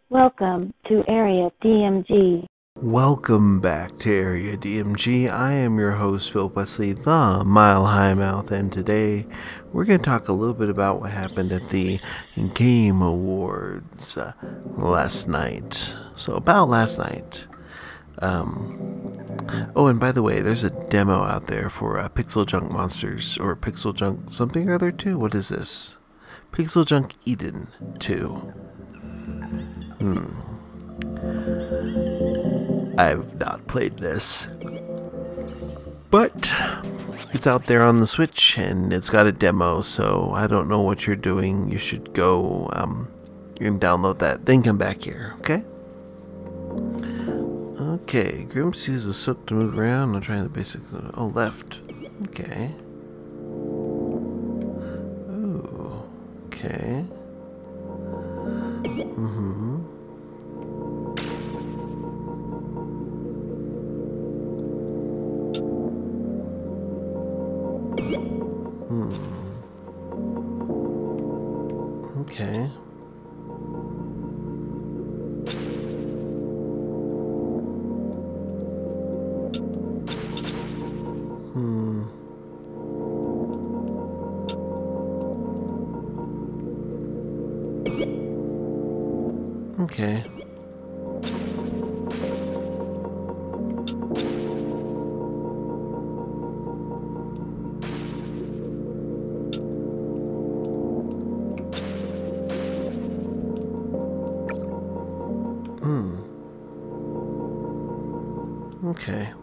Welcome to Area DMG. Welcome back to Area DMG. I am your host, Phil Wesley, the Mile High Mouth, and today we're going to talk a little bit about what happened at the Game Awards last night. So, about last night. Oh, and by the way, there's a demo out there for Pixel Junk Monsters, or Pixel Junk something or other 2. What is this? Pixel Junk Eden 2. I've not played this, but it's out there on the Switch and it's got a demo, so I don't know what you're doing. You should go and download that, then come back here, okay? Okay, Grimps uses silk to move around. I'm trying to basically... Oh, left. Okay. Oh, okay. Okay. Okay. Okay.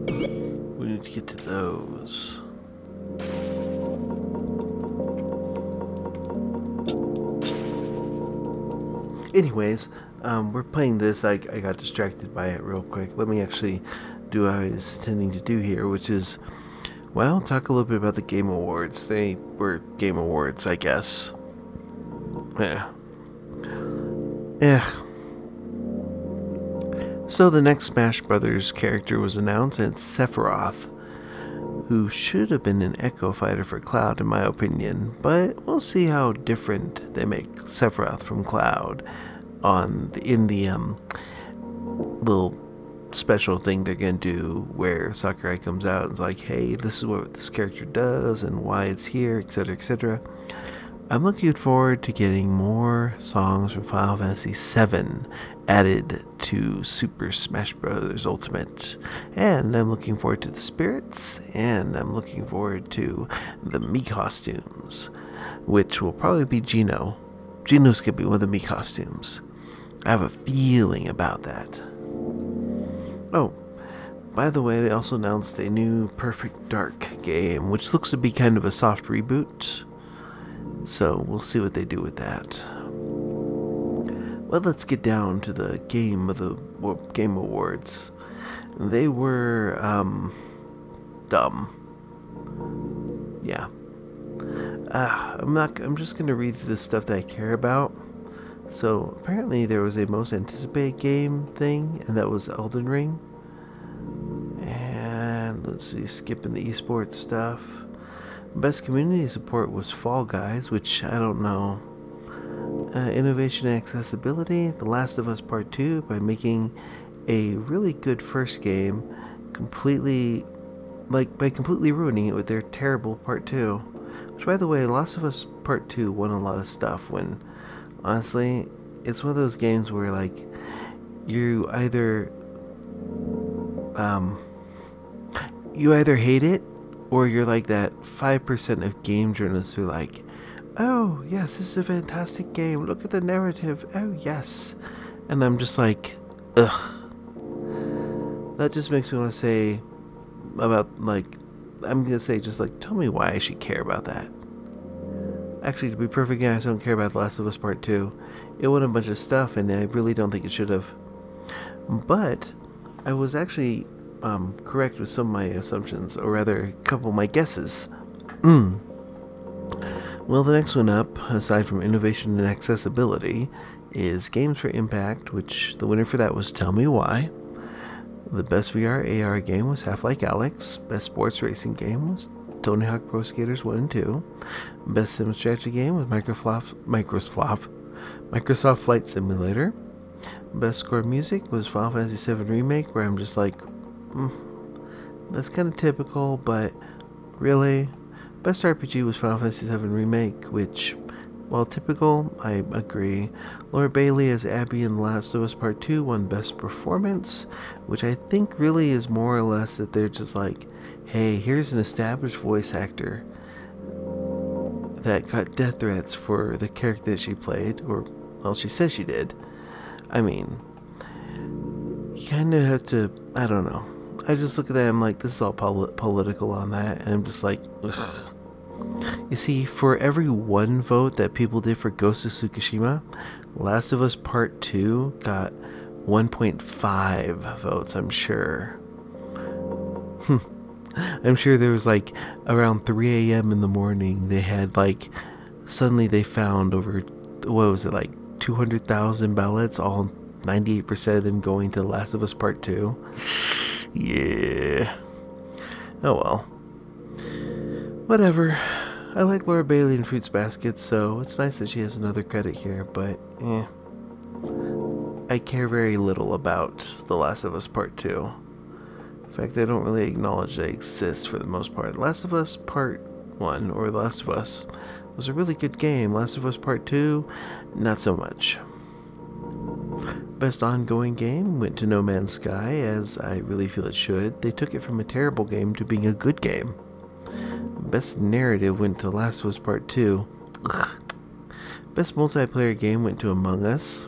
We need to get to those. Anyways, we're playing this. I got distracted by it real quick. Let me actually do what I was intending to do here, which is, well, talk a little bit about the Game Awards. They were Game Awards, I guess. Yeah. So the next Smash Brothers character was announced, and it's Sephiroth, who should have been an Echo Fighter for Cloud in my opinion, but we'll see how different they make Sephiroth from Cloud in the little special thing they're gonna do where Sakurai comes out and is like, hey, this is what this character does and why it's here, etc., etc. I'm looking forward to getting more songs from Final Fantasy VII added to Super Smash Bros. Ultimate. And I'm looking forward to the spirits, and I'm looking forward to the Mii costumes, which will probably be Geno. Geno's gonna be one of the Mii costumes. I have a feeling about that. Oh, by the way, they also announced a new Perfect Dark game, which looks to be kind of a soft reboot. So we'll see what they do with that. Well, let's get down to the Game Awards. They were dumb. Yeah. I'm just gonna read through the stuff that I care about. So apparently there was a most anticipated game thing, and that was Elden Ring. And let's see, skipping the esports stuff. Best community support was Fall Guys, which I don't know. Innovation and accessibility, The Last of Us Part 2, by making a really good first game completely ruining it with their terrible Part 2. Which, by the way, The Last of Us Part 2 won a lot of stuff when, honestly, it's one of those games where, like, you either hate it, or you're like that 5% of game journalists who are like, oh, yes, this is a fantastic game. Look at the narrative. Oh, yes. And I'm just like, ugh. That just makes me want to say about, like, I'm going to say just like, tell me why I should care about that. Actually, to be perfectly honest, I don't care about The Last of Us Part 2. It won a bunch of stuff, and I really don't think it should have. But I was actually correct with some of my assumptions, or rather, a couple of my guesses. Well, the next one up, aside from innovation and accessibility, is Games for Impact, which the winner for that was Tell Me Why. The best VR AR game was Half-Life Alyx. Best sports racing game was Tony Hawk Pro Skaters 1 and 2. Best sim strategy game was Microsoft Flight Simulator. Best score music was Final Fantasy VII Remake, where I'm just like, that's kind of typical, but really. Best RPG was Final Fantasy VII Remake, which, while typical, I agree. Laura Bailey as Abby in The Last of Us Part 2 won Best Performance, which I think really is more or less that they're just like, hey, here's an established voice actor that got death threats for the character that she played, or, well, she says she did. I mean, you kind of have to, I don't know. I just look at that, I'm like, this is all political on that, and I'm just like, ugh. You see, for every one vote that people did for Ghost of Tsushima, Last of Us Part 2 got 1.5 votes, I'm sure. I'm sure there was like around 3 a.m. in the morning, they had like, suddenly they found over, what was it, like 200,000 ballots, all 98% of them going to Last of Us Part 2. Yeah. Oh well. Whatever. I like Laura Bailey in Fruits Basket, so it's nice that she has another credit here, but I care very little about The Last of Us Part 2. In fact, I don't really acknowledge they exist for the most part. Last of Us Part 1, or The Last of Us, was a really good game. Last of Us Part 2, not so much. Best ongoing game went to No Man's Sky, as I really feel it should. They took it from a terrible game to being a good game. Best narrative went to Last of Us Part 2. Ugh. Best multiplayer game went to Among Us.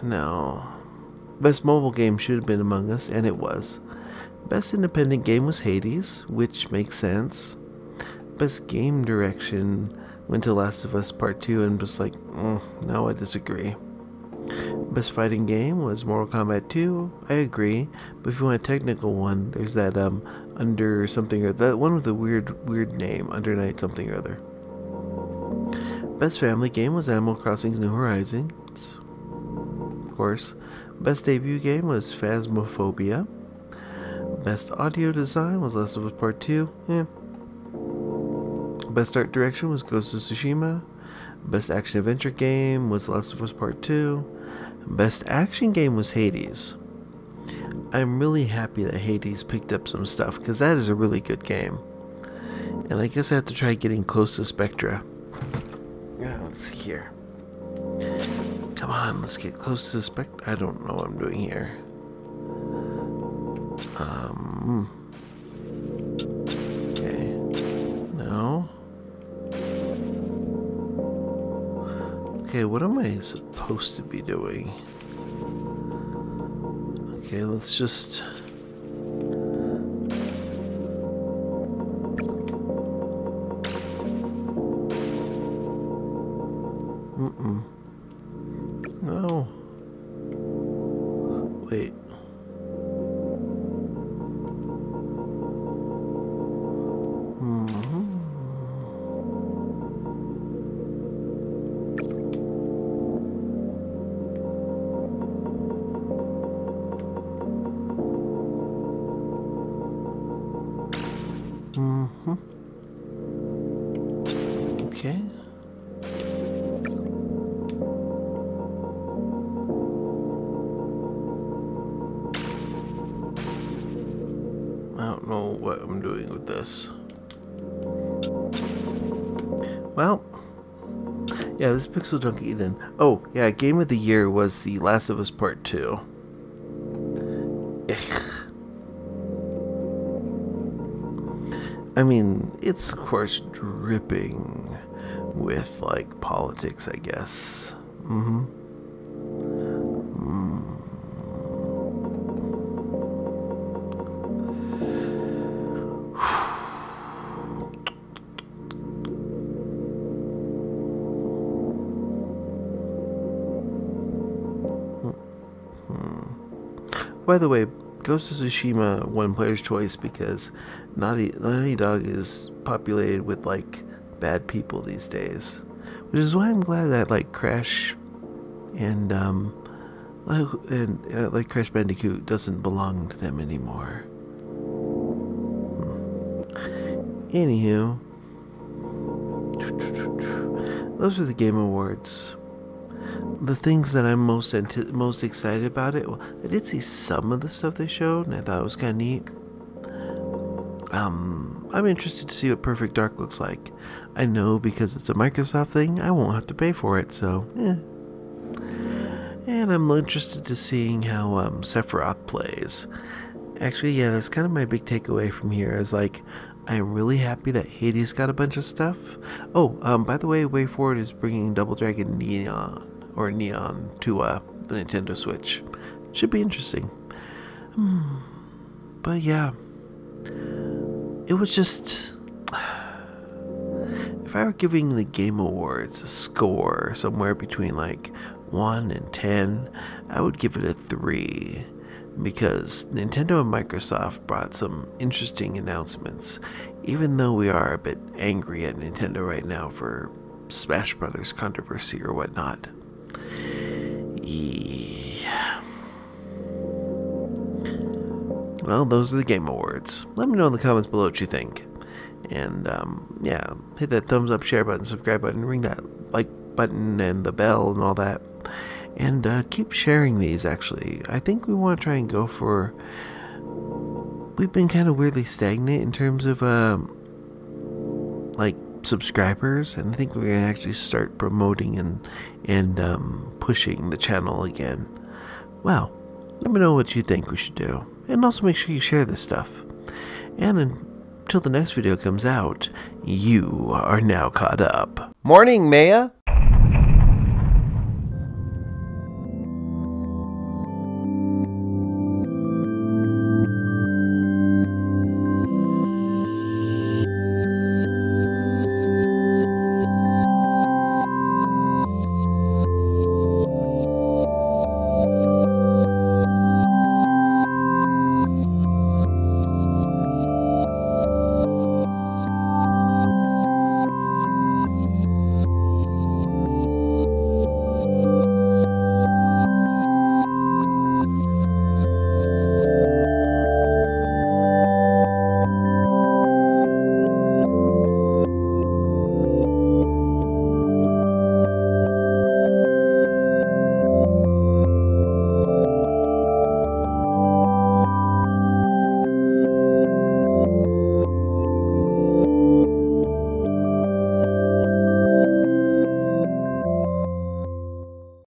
No. Best mobile game should have been Among Us, and it was. Best independent game was Hades, which makes sense. Best game direction went to Last of Us Part 2, and just like, no, I disagree. Best fighting game was Mortal Kombat 2. I agree, but if you want a technical one, there's that Under something or that one with the weird name, Under Night something or other. Best family game was Animal Crossing's New Horizons, of course. Best debut game was Phasmophobia. Best audio design was Last of Us Part 2. Best art direction was Ghost of Tsushima. Best action adventure game was Last of Us Part 2. Best action game was Hades. I'm really happy that Hades picked up some stuff, because that is a really good game. And I guess I have to try getting close to Spectra. Yeah, let's see here. Come on, let's get close to Spectra. I don't know what I'm doing here. Okay. No. Okay, what am I supposed to be doing? Okay, let's just... No. Wait. Okay. I don't know what I'm doing with this. Well, yeah, this Pixel Junk Eden. Oh, yeah, Game of the Year was The Last of Us Part 2. I mean, it's of course dripping with like politics, I guess. By the way, Ghost of Tsushima won Player's Choice because Naughty Dog is populated with like bad people these days, which is why I'm glad that like Crash and like Crash Bandicoot doesn't belong to them anymore. Anywho, those are the Game Awards. The things that I'm most excited about it. Well, I did see some of the stuff they showed, and I thought it was kind of neat. I'm interested to see what Perfect Dark looks like. I know because it's a Microsoft thing, I won't have to pay for it, so And I'm interested to seeing how Sephiroth plays. Actually, yeah, that's kind of my big takeaway from here. Is like, I'm really happy that Hades got a bunch of stuff. Oh, by the way, WayForward is bringing Double Dragon Neon to the Nintendo Switch. Should be interesting. But yeah, it was just, if I were giving the Game Awards a score somewhere between like 1 and 10, I would give it a 3. Because Nintendo and Microsoft brought some interesting announcements, even though we are a bit angry at Nintendo right now for Smash Brothers controversy or whatnot. Yeah. Well, those are the Game Awards. Let me know in the comments below what you think. And, yeah, hit that thumbs up, share button, subscribe button, ring that like button and the bell and all that. And keep sharing these, actually. I think we want to try and go for... We've been kind of weirdly stagnant in terms of, like, subscribers. And I think we're going to actually start promoting and pushing the channel again. Well, let me know what you think we should do. And also make sure you share this stuff. And until the next video comes out, you are now caught up. Morning, Maya.